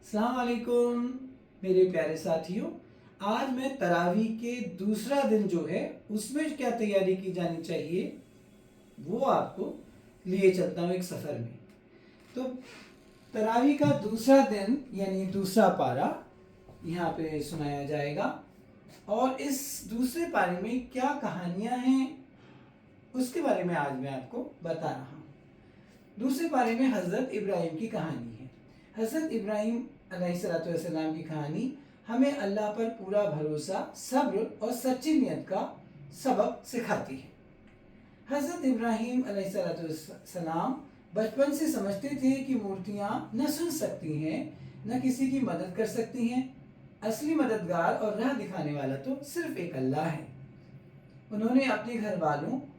السلام علیکم میرے پیارے ساتھیوں، آج میں تراویح کے دوسرا دن جو ہے اس میں کیا تیاری کی جانی چاہیے وہ آپ کو لیے چلتا ہوں ایک سفر میں۔ تو تراویح کا دوسرا دن یعنی دوسرا پارہ یہاں پہ سنایا جائے گا، اور اس دوسرے پارے میں کیا کہانیاں ہیں اس کے بارے میں آج میں آپ کو بتا رہا ہوں۔ دوسرے پارے میں حضرت ابراہیم کی کہانی ہے۔ حضرت ابراہیم علیہ السلام کی کہانی ہمیں اللہ پر پورا بھروسہ، صبر اور سچی نیت کا سبق سکھاتی ہے۔ حضرت ابراہیم علیہ السلام بچپن سے سمجھتے تھے کہ مورتیاں نہ سن سکتی ہیں، نہ کسی کی مدد کر سکتی ہیں۔ اصلی مددگار اور راہ دکھانے والا تو صرف ایک اللہ ہے۔ انہوں نے اپنے گھر والوں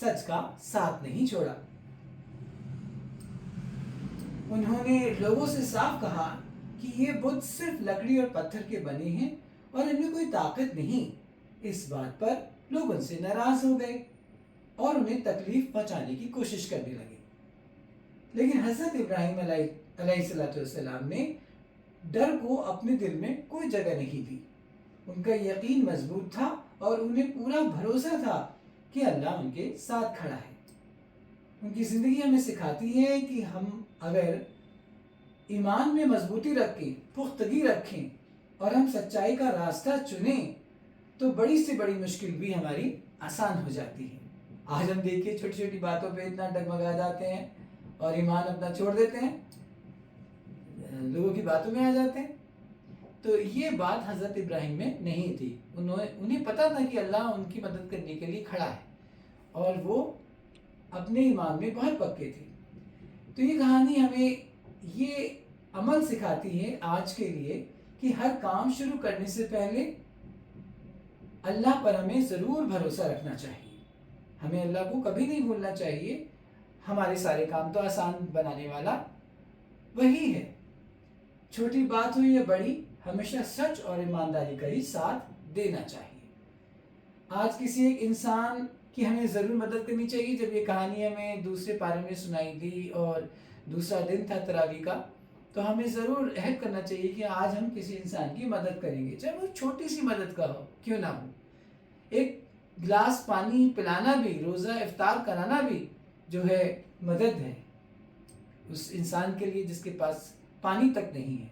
سچ کا ساتھ نہیں چھوڑا۔ انہوں نے لوگوں سے صاف کہا کہ یہ بت صرف لکڑی اور پتھر کے بنے ہیں اور ان میں کوئی طاقت نہیں۔ اس بات پر لوگ ان سے ناراض ہو گئے اور انہیں تکلیف پہنچانے کی کوشش کرنے لگے، لیکن حضرت ابراہیم علیہ السلام نے ڈر کو اپنے دل میں کوئی جگہ نہیں دی۔ ان کا یقین مضبوط تھا اور انہیں پورا بھروسہ تھا کہ اللہ ان کے ساتھ کھڑا ہے۔ ان کی زندگی ہمیں سکھاتی ہے کہ ہم اگر ایمان میں مضبوطی رکھیں، پختگی رکھیں اور ہم سچائی کا راستہ چنیں تو بڑی سے بڑی مشکل بھی ہماری آسان ہو جاتی ہے۔ آج ہم دیکھیے چھوٹی چھوٹی باتوں پہ اتنا ڈگمگا جاتے ہیں اور ایمان اپنا چھوڑ دیتے ہیں، لوگوں کی باتوں میں آ جاتے ہیں۔ تو یہ بات حضرت ابراہیم میں نہیں تھی۔ انہیں پتا تھا کہ اللہ ان کی مدد کرنے کے لیے کھڑا ہے اور وہ اپنے ایمان میں بہت پکے تھے۔ تو یہ کہانی ہمیں یہ عمل سکھاتی ہے آج کے لیے کہ ہر کام شروع کرنے سے پہلے اللہ پر ہمیں ضرور بھروسہ رکھنا چاہیے۔ ہمیں اللہ کو کبھی نہیں بھولنا چاہیے۔ ہمارے سارے کام تو آسان بنانے والا وہی ہے۔ چھوٹی بات ہو یا بڑی، ہمیشہ سچ اور ایمانداری کا ہی ساتھ دینا چاہیے۔ آج کسی ایک انسان کی ہمیں ضرور مدد کرنی چاہیے۔ جب یہ کہانی ہمیں دوسرے پارے میں سنائی دی اور دوسرا دن تھا تراویح کا، تو ہمیں ضرور عہد کرنا چاہیے کہ آج ہم کسی انسان کی مدد کریں گے، چاہے وہ چھوٹی سی مدد کا ہو کیوں نہ ہو۔ ایک گلاس پانی پلانا بھی، روزہ افطار کرانا بھی جو ہے مدد ہے اس انسان کے لیے جس کے پاس پانی تک نہیں ہے۔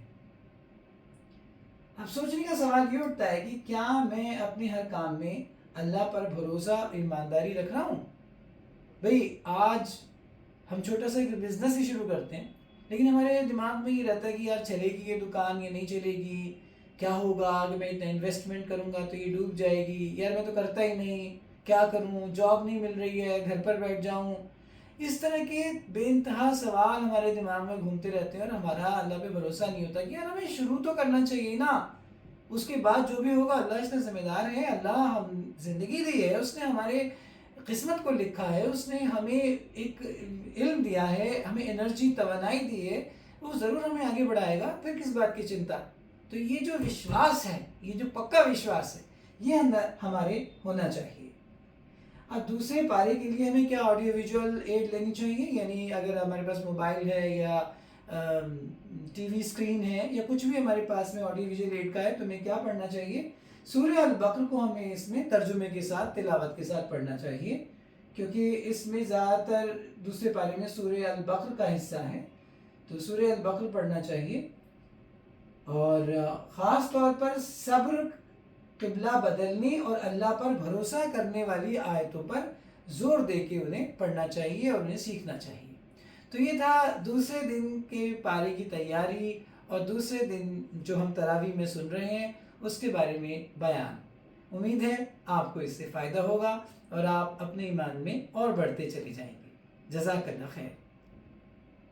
اب سوچنے کا سوال یہ اٹھتا ہے کہ کیا میں اپنے ہر کام میں اللہ پر بھروسہ ایمانداری رکھ رہا ہوں؟ بھئی آج ہم چھوٹا سا ایک بزنس ہی شروع کرتے ہیں، لیکن ہمارے دماغ میں یہ رہتا ہے کہ یار چلے گی یہ دکان یا نہیں چلے گی، کیا ہوگا اگر میں اتنا انویسٹمنٹ کروں گا تو یہ ڈوب جائے گی، یار میں تو کرتا ہی نہیں، کیا کروں، جاب نہیں مل رہی ہے، گھر پر بیٹھ جاؤں۔ اس طرح کے بے انتہا سوال ہمارے دماغ میں گھومتے رہتے ہیں اور ہمارا اللہ پہ بھروسہ نہیں ہوتا کہ یار ہمیں شروع تو کرنا چاہیے نا، اس کے بعد جو بھی ہوگا اللہ اس کا ذمہ دار ہے۔ اللہ ہم زندگی دی ہے، اس نے ہمارے قسمت کو لکھا ہے، اس نے ہمیں ایک علم دیا ہے، ہمیں انرجی توانائی دی ہے، وہ ضرور ہمیں آگے بڑھائے گا، پھر کس بات کی چنتا۔ تو یہ جو وشواس ہے، یہ جو پکا وشواس ہے، یہ اندر ہمارے ہونا چاہیے۔ اب دوسرے پارے کے لیے ہمیں کیا آڈیو ویژول ایڈ لینی چاہیے، یعنی اگر ہمارے پاس موبائل ہے یا ٹی وی اسکرین ہے یا کچھ بھی ہمارے پاس میں آڈیو ویژول ایڈ کا ہے تو ہمیں کیا پڑھنا چاہیے؟ سورہ البقرہ کو ہمیں اس میں ترجمے کے ساتھ، تلاوت کے ساتھ پڑھنا چاہیے، کیونکہ اس میں زیادہ تر دوسرے پارے میں سورہ البقرہ کا حصہ ہے، تو سورہ البقرہ پڑھنا چاہیے۔ اور خاص طور پر صبر، قبلہ بدلنے اور اللہ پر بھروسہ کرنے والی آیتوں پر زور دے کے انہیں پڑھنا چاہیے اور انہیں سیکھنا چاہیے۔ تو یہ تھا دوسرے دن کے پارے کی تیاری اور دوسرے دن جو ہم تراویح میں سن رہے ہیں اس کے بارے میں بیان۔ امید ہے آپ کو اس سے فائدہ ہوگا اور آپ اپنے ایمان میں اور بڑھتے چلے جائیں گے۔ جزاک اللہ خیر۔